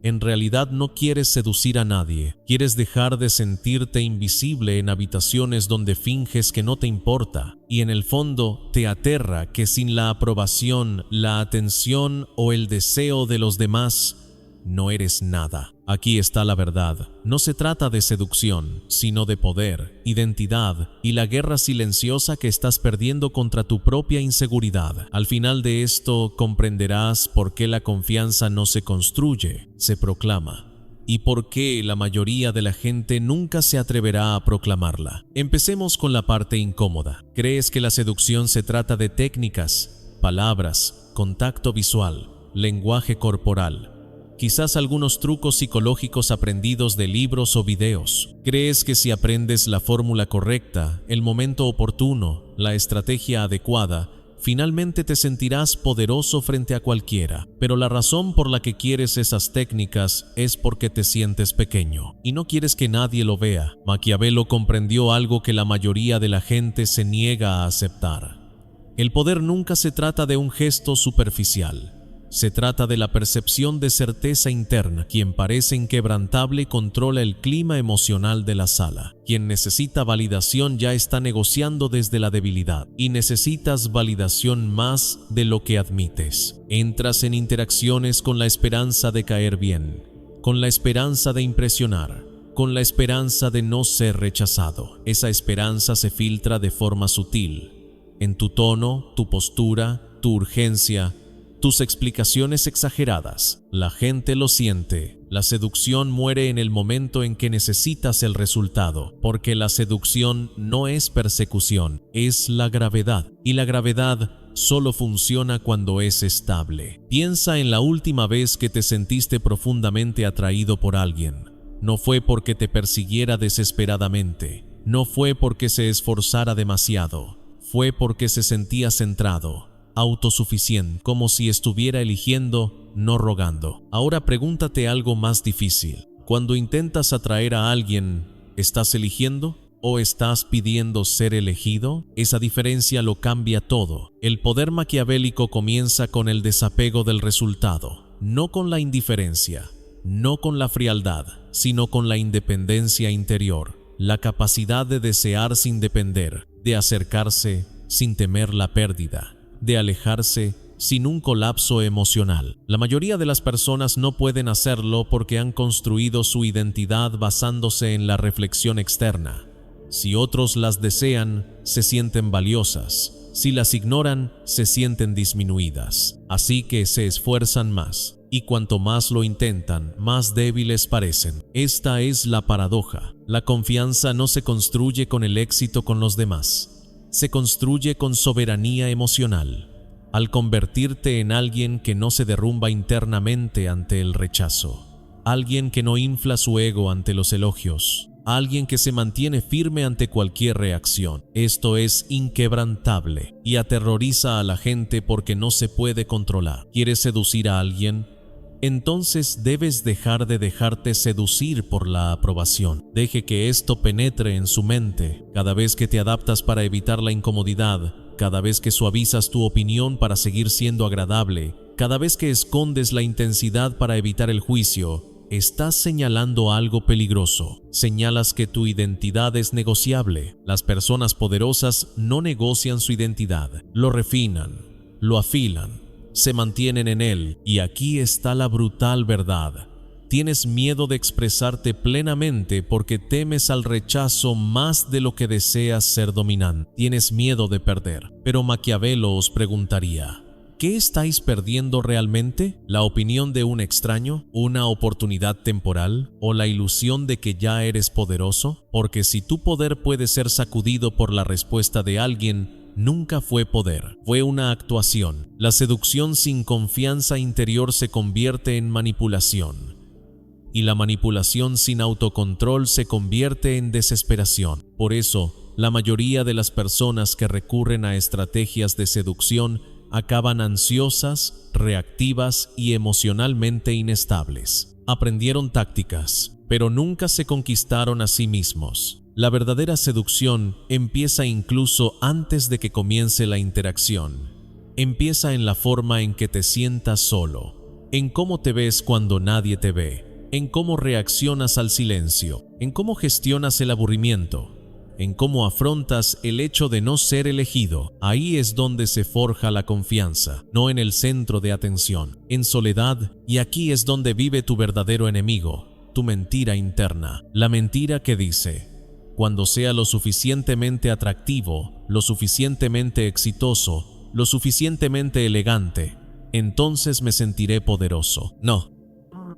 En realidad no quieres seducir a nadie, quieres dejar de sentirte invisible en habitaciones donde finges que no te importa, y en el fondo te aterra que sin la aprobación, la atención o el deseo de los demás, no eres nada. Aquí está la verdad. No se trata de seducción, sino de poder, identidad y la guerra silenciosa que estás perdiendo contra tu propia inseguridad. Al final de esto comprenderás por qué la confianza no se construye, se proclama. ¿Y por qué la mayoría de la gente nunca se atreverá a proclamarla? Empecemos con la parte incómoda. ¿Crees que la seducción se trata de técnicas, palabras, contacto visual, lenguaje corporal? Quizás algunos trucos psicológicos aprendidos de libros o videos. ¿Crees que si aprendes la fórmula correcta, el momento oportuno, la estrategia adecuada, finalmente te sentirás poderoso frente a cualquiera? Pero la razón por la que quieres esas técnicas es porque te sientes pequeño y no quieres que nadie lo vea. Maquiavelo comprendió algo que la mayoría de la gente se niega a aceptar. El poder nunca se trata de un gesto superficial. Se trata de la percepción de certeza interna. Quien parece inquebrantable controla el clima emocional de la sala. Quien necesita validación ya está negociando desde la debilidad. Y necesitas validación más de lo que admites. Entras en interacciones con la esperanza de caer bien, con la esperanza de impresionar, con la esperanza de no ser rechazado. Esa esperanza se filtra de forma sutil, en tu tono, tu postura, tu urgencia, tus explicaciones exageradas. La gente lo siente. La seducción muere en el momento en que necesitas el resultado, porque la seducción no es persecución, es la gravedad. Y la gravedad solo funciona cuando es estable. Piensa en la última vez que te sentiste profundamente atraído por alguien. No fue porque te persiguiera desesperadamente. No fue porque se esforzara demasiado. Fue porque se sentía centrado, autosuficiente, como si estuviera eligiendo, no rogando. Ahora pregúntate algo más difícil. Cuando intentas atraer a alguien, ¿estás eligiendo o estás pidiendo ser elegido? Esa diferencia lo cambia todo. El poder maquiavélico comienza con el desapego del resultado, no con la indiferencia, no con la frialdad, sino con la independencia interior, la capacidad de desear sin depender, de acercarse sin temer la pérdida, de alejarse sin un colapso emocional. La mayoría de las personas no pueden hacerlo porque han construido su identidad basándose en la reflexión externa. Si otros las desean, se sienten valiosas. Si las ignoran, se sienten disminuidas. Así que se esfuerzan más. Y cuanto más lo intentan, más débiles parecen. Esta es la paradoja. La confianza no se construye con el éxito con los demás. Se construye con soberanía emocional. Al convertirte en alguien que no se derrumba internamente ante el rechazo. Alguien que no infla su ego ante los elogios. Alguien que se mantiene firme ante cualquier reacción. Esto es inquebrantable y aterroriza a la gente porque no se puede controlar. ¿Quieres seducir a alguien? Entonces debes dejar de dejarte seducir por la aprobación. Deje que esto penetre en su mente. Cada vez que te adaptas para evitar la incomodidad, cada vez que suavizas tu opinión para seguir siendo agradable, cada vez que escondes la intensidad para evitar el juicio, estás señalando algo peligroso. Señalas que tu identidad es negociable. Las personas poderosas no negocian su identidad. Lo refinan, lo afilan, se mantienen en él. Y aquí está la brutal verdad. Tienes miedo de expresarte plenamente porque temes al rechazo más de lo que deseas ser dominante. Tienes miedo de perder. Pero Maquiavelo os preguntaría, ¿qué estáis perdiendo realmente? ¿La opinión de un extraño? ¿Una oportunidad temporal? ¿O la ilusión de que ya eres poderoso? Porque si tu poder puede ser sacudido por la respuesta de alguien, nunca fue poder, fue una actuación. La seducción sin confianza interior se convierte en manipulación. Y la manipulación sin autocontrol se convierte en desesperación. Por eso, la mayoría de las personas que recurren a estrategias de seducción acaban ansiosas, reactivas y emocionalmente inestables. Aprendieron tácticas, pero nunca se conquistaron a sí mismos. La verdadera seducción empieza incluso antes de que comience la interacción. Empieza en la forma en que te sientas solo, en cómo te ves cuando nadie te ve, en cómo reaccionas al silencio, en cómo gestionas el aburrimiento, en cómo afrontas el hecho de no ser elegido. Ahí es donde se forja la confianza, no en el centro de atención, en soledad, y aquí es donde vive tu verdadero enemigo, tu mentira interna, la mentira que dice: cuando sea lo suficientemente atractivo, lo suficientemente exitoso, lo suficientemente elegante, entonces me sentiré poderoso. No.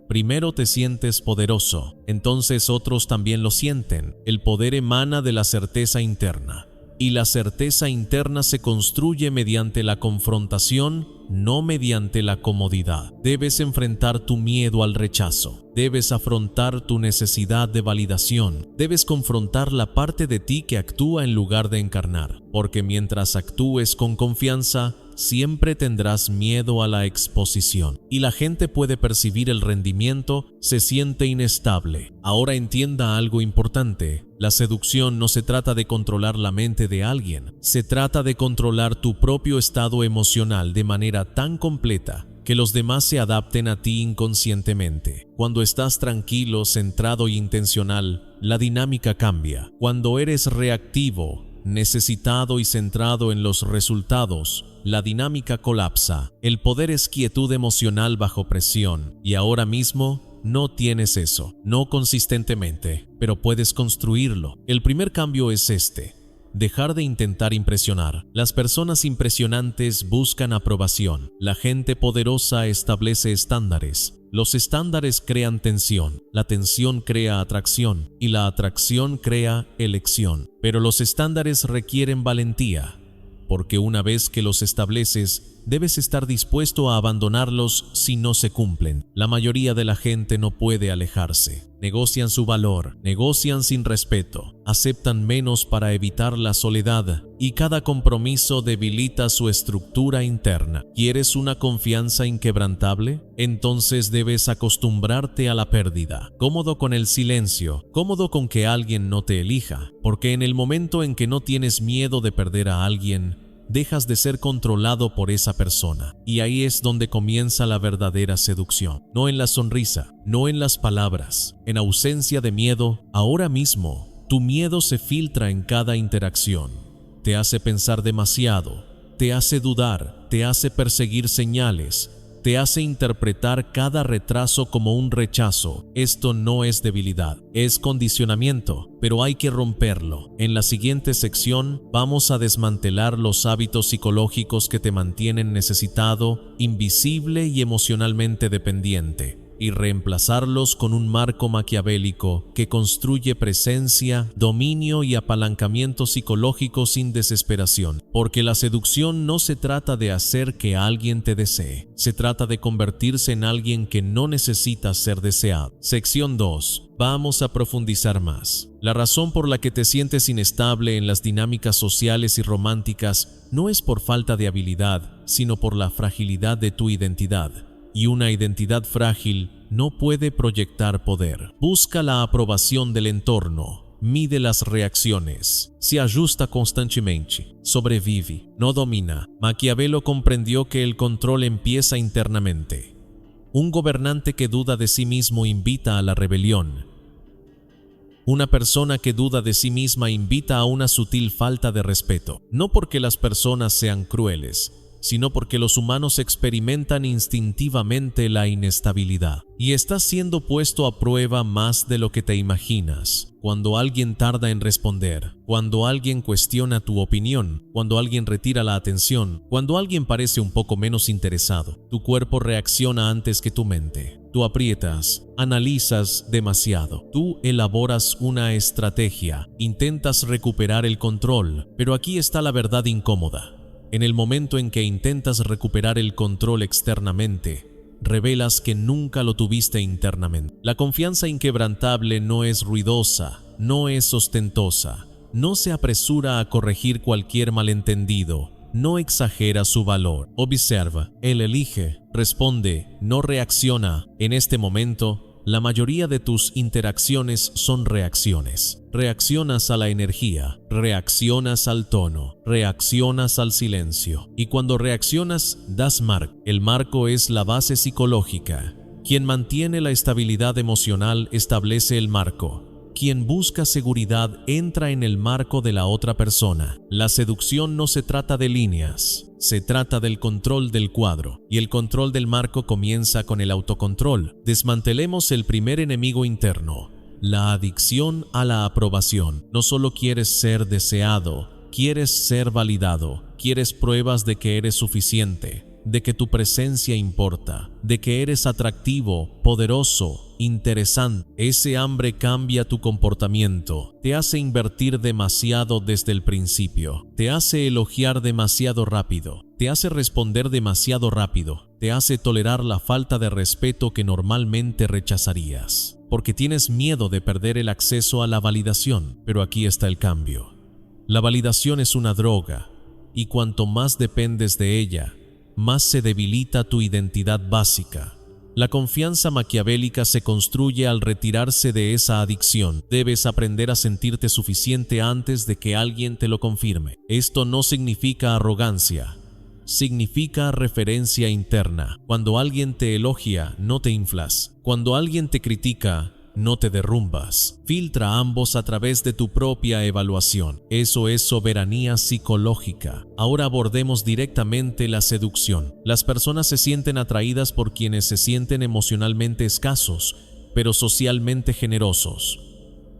Primero te sientes poderoso, entonces otros también lo sienten. El poder emana de la certeza interna, y la certeza interna se construye mediante la confrontación, no mediante la comodidad. Debes enfrentar tu miedo al rechazo, debes afrontar tu necesidad de validación, debes confrontar la parte de ti que actúa en lugar de encarnar, porque mientras actúes con confianza, siempre tendrás miedo a la exposición, y la gente puede percibir el rendimiento, se siente inestable. Ahora entienda algo importante: la seducción no se trata de controlar la mente de alguien, se trata de controlar tu propio estado emocional de manera tan completa que los demás se adapten a ti inconscientemente. Cuando estás tranquilo, centrado e intencional, la dinámica cambia. Cuando eres reactivo, necesitado y centrado en los resultados, la dinámica colapsa. El poder es quietud emocional bajo presión, y ahora mismo no tienes eso, no consistentemente, pero puedes construirlo. El primer cambio es este: dejar de intentar impresionar. Las personas impresionantes buscan aprobación. La gente poderosa establece estándares. Los estándares crean tensión, la tensión crea atracción y la atracción crea elección. Pero los estándares requieren valentía, porque una vez que los estableces, debes estar dispuesto a abandonarlos si no se cumplen. La mayoría de la gente no puede alejarse. Negocian su valor, negocian sin respeto, aceptan menos para evitar la soledad, y cada compromiso debilita su estructura interna. ¿Quieres una confianza inquebrantable? Entonces debes acostumbrarte a la pérdida. Cómodo con el silencio, cómodo con que alguien no te elija, porque en el momento en que no tienes miedo de perder a alguien, dejas de ser controlado por esa persona. Y ahí es donde comienza la verdadera seducción. No en la sonrisa, no en las palabras, en ausencia de miedo. Ahora mismo, tu miedo se filtra en cada interacción. Te hace pensar demasiado, te hace dudar, te hace perseguir señales, te hace interpretar cada retraso como un rechazo. Esto no es debilidad, es condicionamiento, pero hay que romperlo. En la siguiente sección vamos a desmantelar los hábitos psicológicos que te mantienen necesitado, invisible y emocionalmente dependiente, y reemplazarlos con un marco maquiavélico que construye presencia, dominio y apalancamiento psicológico sin desesperación. Porque la seducción no se trata de hacer que alguien te desee, se trata de convertirse en alguien que no necesita ser deseado. Sección 2. Vamos a profundizar más. La razón por la que te sientes inestable en las dinámicas sociales y románticas no es por falta de habilidad, sino por la fragilidad de tu identidad. Y una identidad frágil no puede proyectar poder. Busca la aprobación del entorno, mide las reacciones, se ajusta constantemente, sobrevive, no domina. Maquiavelo comprendió que el control empieza internamente. Un gobernante que duda de sí mismo invita a la rebelión. Una persona que duda de sí misma invita a una sutil falta de respeto, no porque las personas sean crueles, sino porque los humanos experimentan instintivamente la inestabilidad. Y estás siendo puesto a prueba más de lo que te imaginas. Cuando alguien tarda en responder, cuando alguien cuestiona tu opinión, cuando alguien retira la atención, cuando alguien parece un poco menos interesado, tu cuerpo reacciona antes que tu mente. Tú aprietas, analizas demasiado, tú elaboras una estrategia, intentas recuperar el control, pero aquí está la verdad incómoda. En el momento en que intentas recuperar el control externamente, revelas que nunca lo tuviste internamente. La confianza inquebrantable no es ruidosa, no es ostentosa, no se apresura a corregir cualquier malentendido, no exagera su valor. Observa, él elige, responde, no reacciona. En este momento, La mayoría de tus interacciones son reacciones. Reaccionas a la energía, reaccionas al tono, reaccionas al silencio. Y cuando reaccionas, das marco. El marco es la base psicológica. Quien mantiene la estabilidad emocional establece el marco. Quien busca seguridad entra en el marco de la otra persona. La seducción no se trata de líneas, se trata del control del cuadro. Y el control del marco comienza con el autocontrol. Desmantelemos el primer enemigo interno, la adicción a la aprobación. No solo quieres ser deseado, quieres ser validado, quieres pruebas de que eres suficiente, de que tu presencia importa, de que eres atractivo, poderoso, interesante. Ese hambre cambia tu comportamiento, te hace invertir demasiado desde el principio, te hace elogiar demasiado rápido, te hace responder demasiado rápido, te hace tolerar la falta de respeto que normalmente rechazarías, porque tienes miedo de perder el acceso a la validación. Pero aquí está el cambio. La validación es una droga, y cuanto más dependes de ella, más se debilita tu identidad básica. La confianza maquiavélica se construye al retirarse de esa adicción. Debes aprender a sentirte suficiente antes de que alguien te lo confirme. Esto no significa arrogancia, significa referencia interna. Cuando alguien te elogia, no te inflas. Cuando alguien te critica, no te derrumbas. Filtra ambos a través de tu propia evaluación. Eso es soberanía psicológica. Ahora abordemos directamente la seducción. Las personas se sienten atraídas por quienes se sienten emocionalmente escasos, pero socialmente generosos.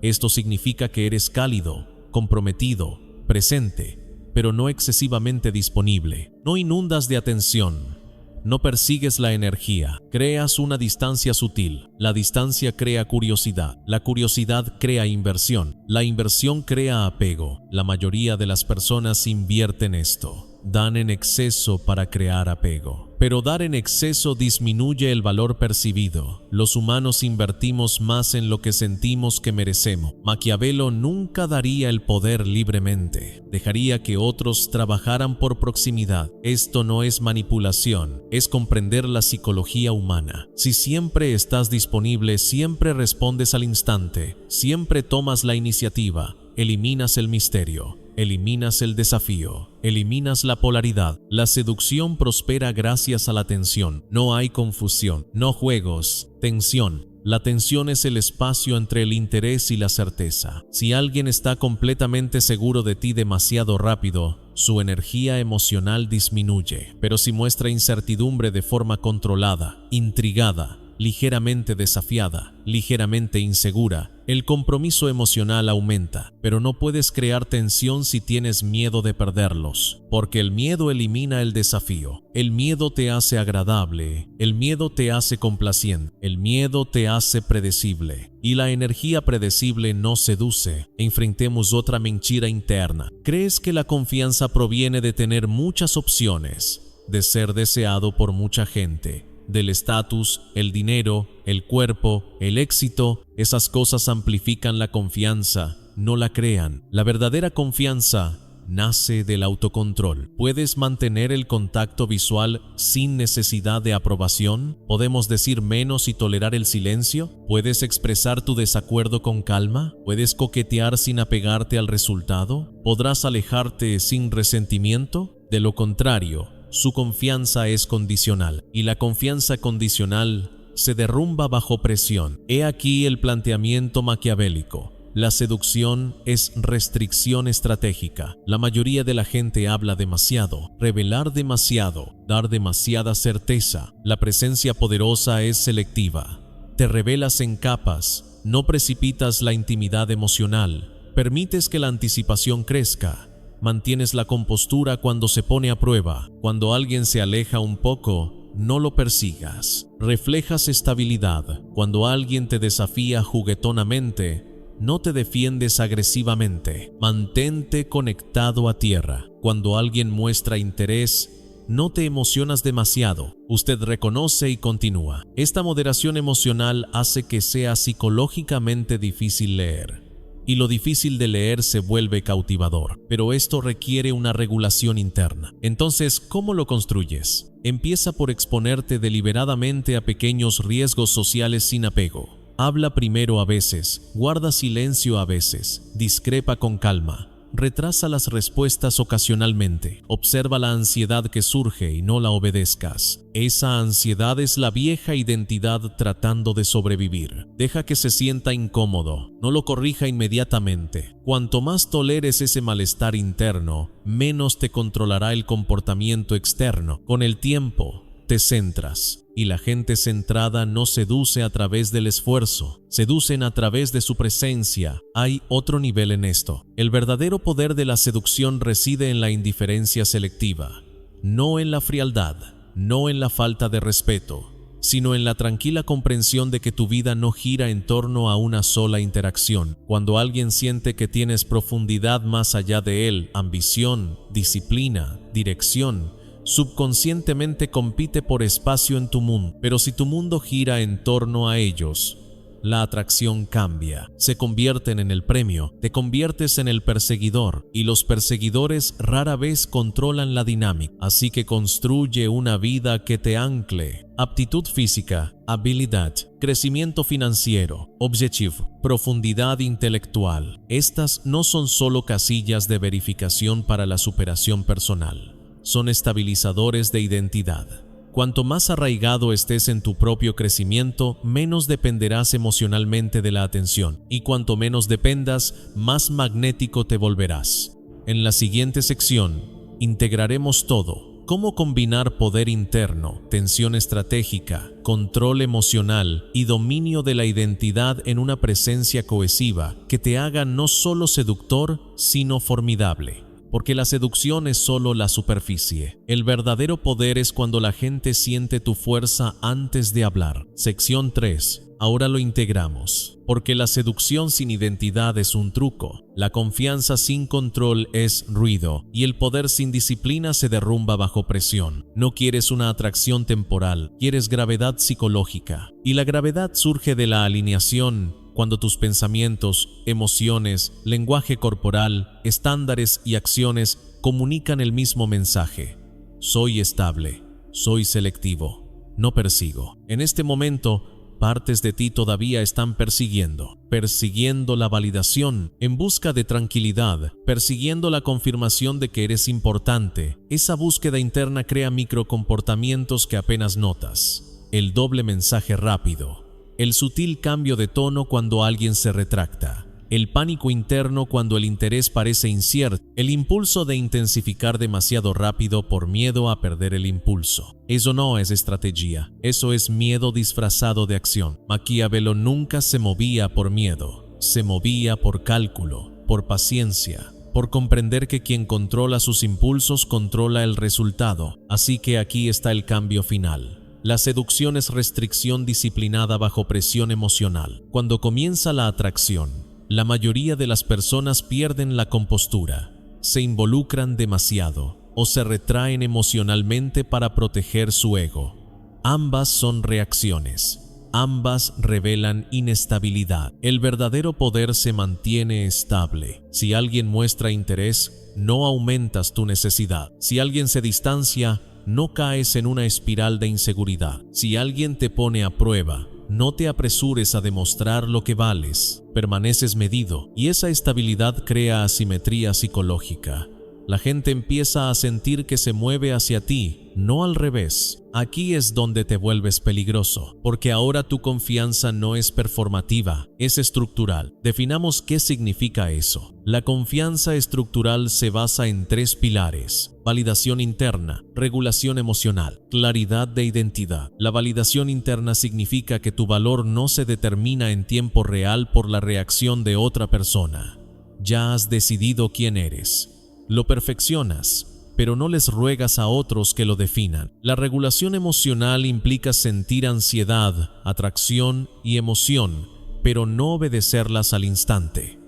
Esto significa que eres cálido, comprometido, presente, pero no excesivamente disponible. No inundas de atención. No persigues la energía, creas una distancia sutil. La distancia crea curiosidad, la curiosidad crea inversión, la inversión crea apego. La mayoría de las personas invierten esto. Dan en exceso para crear apego. Pero dar en exceso disminuye el valor percibido. Los humanos invertimos más en lo que sentimos que merecemos. Maquiavelo nunca daría el poder libremente. Dejaría que otros trabajaran por proximidad. Esto no es manipulación, es comprender la psicología humana. Si siempre estás disponible, siempre respondes al instante, siempre tomas la iniciativa, eliminas el misterio. Eliminas el desafío, eliminas la polaridad. La seducción prospera gracias a la tensión. No hay confusión, no juegos, tensión. La tensión es el espacio entre el interés y la certeza. Si alguien está completamente seguro de ti demasiado rápido, su energía emocional disminuye. Pero si muestra incertidumbre de forma controlada, intrigada, ligeramente desafiada, ligeramente insegura, el compromiso emocional aumenta. Pero no puedes crear tensión si tienes miedo de perderlos, porque el miedo elimina el desafío. El miedo te hace agradable, el miedo te hace complaciente, el miedo te hace predecible. Y la energía predecible no seduce. Enfrentemos otra mentira interna. ¿Crees que la confianza proviene de tener muchas opciones, de ser deseado por mucha gente, del estatus, el dinero, el cuerpo, el éxito? Esas cosas amplifican la confianza, no la crean. La verdadera confianza nace del autocontrol. ¿Puedes mantener el contacto visual sin necesidad de aprobación? ¿Podemos decir menos y tolerar el silencio? ¿Puedes expresar tu desacuerdo con calma? ¿Puedes coquetear sin apegarte al resultado? ¿Podrás alejarte sin resentimiento? De lo contrario, su confianza es condicional, y la confianza condicional se derrumba bajo presión. He aquí el planteamiento maquiavélico. La seducción es restricción estratégica. La mayoría de la gente habla demasiado, revelar demasiado, dar demasiada certeza. La presencia poderosa es selectiva. Te revelas en capas, no precipitas la intimidad emocional, permites que la anticipación crezca. Mantienes la compostura cuando se pone a prueba. Cuando alguien se aleja un poco, no lo persigas. Reflejas estabilidad. Cuando alguien te desafía juguetonamente, no te defiendes agresivamente. Mantente conectado a tierra. Cuando alguien muestra interés, no te emocionas demasiado. Usted reconoce y continúa. Esta moderación emocional hace que sea psicológicamente difícil leer. Y lo difícil de leer se vuelve cautivador, pero esto requiere una regulación interna. Entonces, ¿cómo lo construyes? Empieza por exponerte deliberadamente a pequeños riesgos sociales sin apego. Habla primero a veces, guarda silencio a veces, discrepa con calma. Retrasa las respuestas ocasionalmente. Observa la ansiedad que surge y no la obedezcas. Esa ansiedad es la vieja identidad tratando de sobrevivir. Deja que se sienta incómodo. No lo corrija inmediatamente. Cuanto más toleres ese malestar interno, menos te controlará el comportamiento externo. Con el tiempo, te centras. Y la gente centrada no seduce a través del esfuerzo, seducen a través de su presencia. Hay otro nivel en esto. El verdadero poder de la seducción reside en la indiferencia selectiva, no en la frialdad, no en la falta de respeto, sino en la tranquila comprensión de que tu vida no gira en torno a una sola interacción. Cuando alguien siente que tienes profundidad más allá de él, ambición, disciplina, dirección, subconscientemente compite por espacio en tu mundo. Pero si tu mundo gira en torno a ellos, la atracción cambia, se convierten en el premio, te conviertes en el perseguidor, y los perseguidores rara vez controlan la dinámica. Así que construye una vida que te ancle. Aptitud física, habilidad, crecimiento financiero, objetivo, profundidad intelectual. Estas no son solo casillas de verificación para la superación personal. Son estabilizadores de identidad. Cuanto más arraigado estés en tu propio crecimiento, menos dependerás emocionalmente de la atención, y cuanto menos dependas, más magnético te volverás. En la siguiente sección, integraremos todo: cómo combinar poder interno, tensión estratégica, control emocional y dominio de la identidad en una presencia cohesiva que te haga no solo seductor, sino formidable. Porque la seducción es solo la superficie. El verdadero poder es cuando la gente siente tu fuerza antes de hablar. Sección 3. Ahora lo integramos. Porque la seducción sin identidad es un truco. La confianza sin control es ruido. Y el poder sin disciplina se derrumba bajo presión. No quieres una atracción temporal, quieres gravedad psicológica. Y la gravedad surge de la alineación. Cuando tus pensamientos, emociones, lenguaje corporal, estándares y acciones comunican el mismo mensaje. Soy estable, soy selectivo, no persigo. En este momento, partes de ti todavía están persiguiendo la validación, en busca de tranquilidad, persiguiendo la confirmación de que eres importante. Esa búsqueda interna crea microcomportamientos que apenas notas. El doble mensaje rápido. El sutil cambio de tono cuando alguien se retracta, el pánico interno cuando el interés parece incierto, el impulso de intensificar demasiado rápido por miedo a perder el impulso. Eso no es estrategia, eso es miedo disfrazado de acción. Maquiavelo nunca se movía por miedo, se movía por cálculo, por paciencia, por comprender que quien controla sus impulsos controla el resultado. Así que aquí está el cambio final. La seducción es restricción disciplinada bajo presión emocional. Cuando comienza la atracción, la mayoría de las personas pierden la compostura, se involucran demasiado o se retraen emocionalmente para proteger su ego. Ambas son reacciones. Ambas revelan inestabilidad. El verdadero poder se mantiene estable. Si alguien muestra interés, no aumentas tu necesidad. Si alguien se distancia, no caes en una espiral de inseguridad. Si alguien te pone a prueba, no te apresures a demostrar lo que vales. Permaneces medido y esa estabilidad crea asimetría psicológica. La gente empieza a sentir que se mueve hacia ti, no al revés. Aquí es donde te vuelves peligroso, porque ahora tu confianza no es performativa, es estructural. Definamos qué significa eso. La confianza estructural se basa en 3 pilares: validación interna, regulación emocional, claridad de identidad. La validación interna significa que tu valor no se determina en tiempo real por la reacción de otra persona. Ya has decidido quién eres. Lo perfeccionas, pero no les ruegas a otros que lo definan. La regulación emocional implica sentir ansiedad, atracción y emoción, pero no obedecerlas al instante.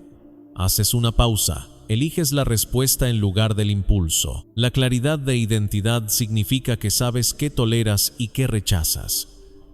Haces una pausa, eliges la respuesta en lugar del impulso. La claridad de identidad significa que sabes qué toleras y qué rechazas.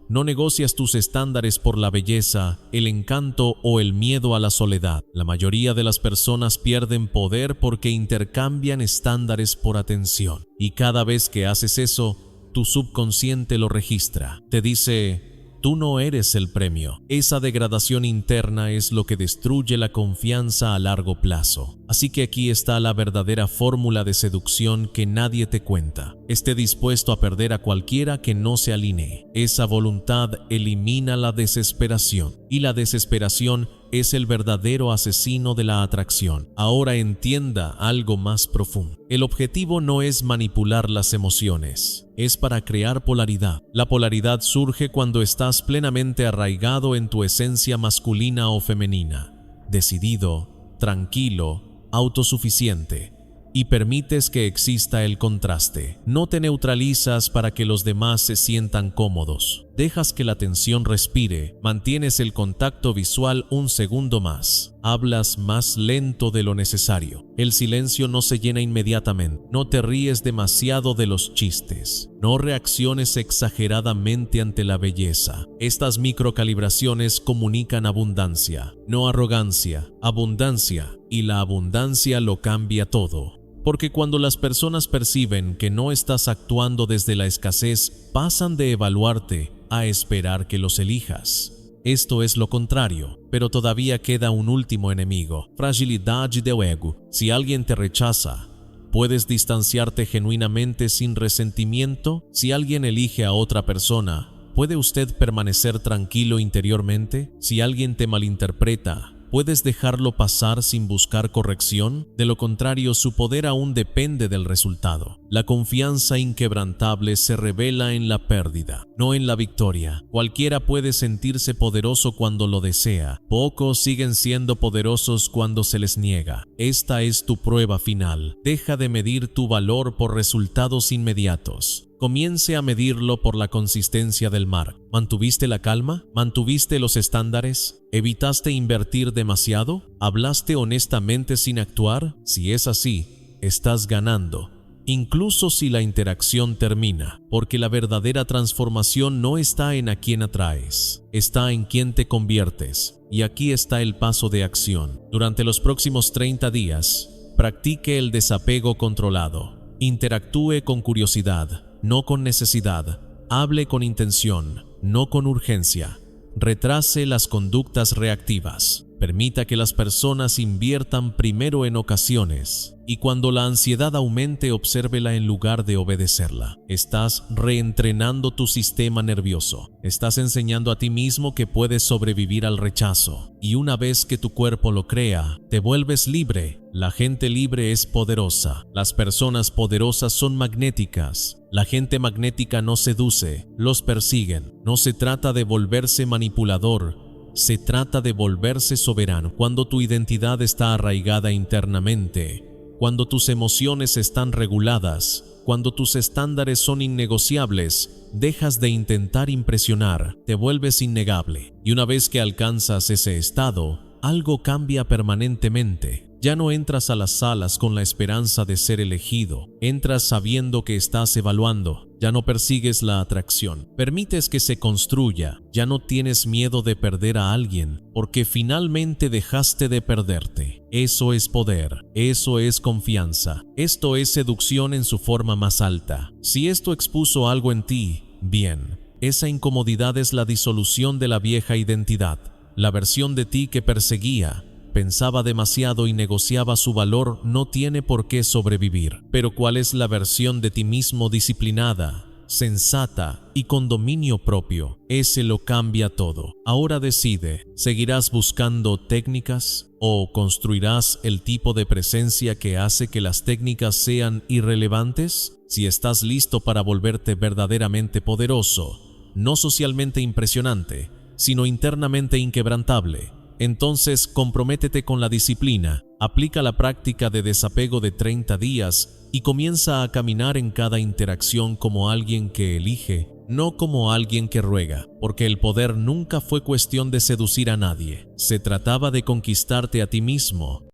No negocias tus estándares por la belleza, el encanto o el miedo a la soledad. La mayoría de las personas pierden poder porque intercambian estándares por atención. Y cada vez que haces eso, tu subconsciente lo registra. Te dice: tú no eres el premio. Esa degradación interna es lo que destruye la confianza a largo plazo. Así que aquí está la verdadera fórmula de seducción que nadie te cuenta. Esté dispuesto a perder a cualquiera que no se alinee. Esa voluntad elimina la desesperación, y la desesperación es el verdadero asesino de la atracción. Ahora entienda algo más profundo. El objetivo no es manipular las emociones, es para crear polaridad. La polaridad surge cuando estás plenamente arraigado en tu esencia masculina o femenina, decidido, tranquilo, autosuficiente, y permites que exista el contraste. No te neutralizas para que los demás se sientan cómodos. Dejas que la tensión respire, mantienes el contacto visual un segundo más. Hablas más lento de lo necesario. El silencio no se llena inmediatamente. No te ríes demasiado de los chistes. No reacciones exageradamente ante la belleza. Estas microcalibraciones comunican abundancia, no arrogancia. Abundancia, y la abundancia lo cambia todo. Porque cuando las personas perciben que no estás actuando desde la escasez, pasan de evaluarte a esperar que los elijas. Esto es lo contrario, pero todavía queda un último enemigo: fragilidad del ego. Si alguien te rechaza, ¿puedes distanciarte genuinamente sin resentimiento? Si alguien elige a otra persona, ¿puede usted permanecer tranquilo interiormente? Si alguien te malinterpreta, ¿puedes dejarlo pasar sin buscar corrección? De lo contrario, su poder aún depende del resultado. La confianza inquebrantable se revela en la pérdida, no en la victoria. Cualquiera puede sentirse poderoso cuando lo desea. Pocos siguen siendo poderosos cuando se les niega. Esta es tu prueba final. Deja de medir tu valor por resultados inmediatos. Comience a medirlo por la consistencia del mar. ¿Mantuviste la calma? ¿Mantuviste los estándares? ¿Evitaste invertir demasiado? ¿Hablaste honestamente sin actuar? Si es así, estás ganando, incluso si la interacción termina, porque la verdadera transformación no está en a quién atraes, está en quién te conviertes. Y aquí está el paso de acción. Durante los próximos 30 días, practique el desapego controlado. Interactúe con curiosidad, no con necesidad. Hable con intención, no con urgencia. Retrase las conductas reactivas. Permita que las personas inviertan primero en ocasiones, y cuando la ansiedad aumente, obsérvela en lugar de obedecerla. Estás reentrenando tu sistema nervioso. Estás enseñando a ti mismo que puedes sobrevivir al rechazo. Y una vez que tu cuerpo lo crea, te vuelves libre. La gente libre es poderosa. Las personas poderosas son magnéticas. La gente magnética no seduce, los persiguen. No se trata de volverse manipulador, se trata de volverse soberano. Cuando tu identidad está arraigada internamente, cuando tus emociones están reguladas, cuando tus estándares son innegociables, dejas de intentar impresionar, te vuelves innegable. Y una vez que alcanzas ese estado, algo cambia permanentemente. Ya no entras a las salas con la esperanza de ser elegido, entras sabiendo que estás evaluando. Ya no persigues la atracción, permites que se construya. Ya no tienes miedo de perder a alguien, porque finalmente dejaste de perderte. Eso es poder, eso es confianza, esto es seducción en su forma más alta. Si esto expuso algo en ti, bien, esa incomodidad es la disolución de la vieja identidad, la versión de ti que perseguía, pensaba demasiado y negociaba su valor, no tiene por qué sobrevivir. Pero ¿cuál es la versión de ti mismo disciplinada, sensata y con dominio propio? Ese lo cambia todo. Ahora decide, ¿seguirás buscando técnicas o construirás el tipo de presencia que hace que las técnicas sean irrelevantes? Si estás listo para volverte verdaderamente poderoso, no socialmente impresionante, sino internamente inquebrantable, entonces comprométete con la disciplina, aplica la práctica de desapego de 30 días y comienza a caminar en cada interacción como alguien que elige, no como alguien que ruega, porque el poder nunca fue cuestión de seducir a nadie, se trataba de conquistarte a ti mismo.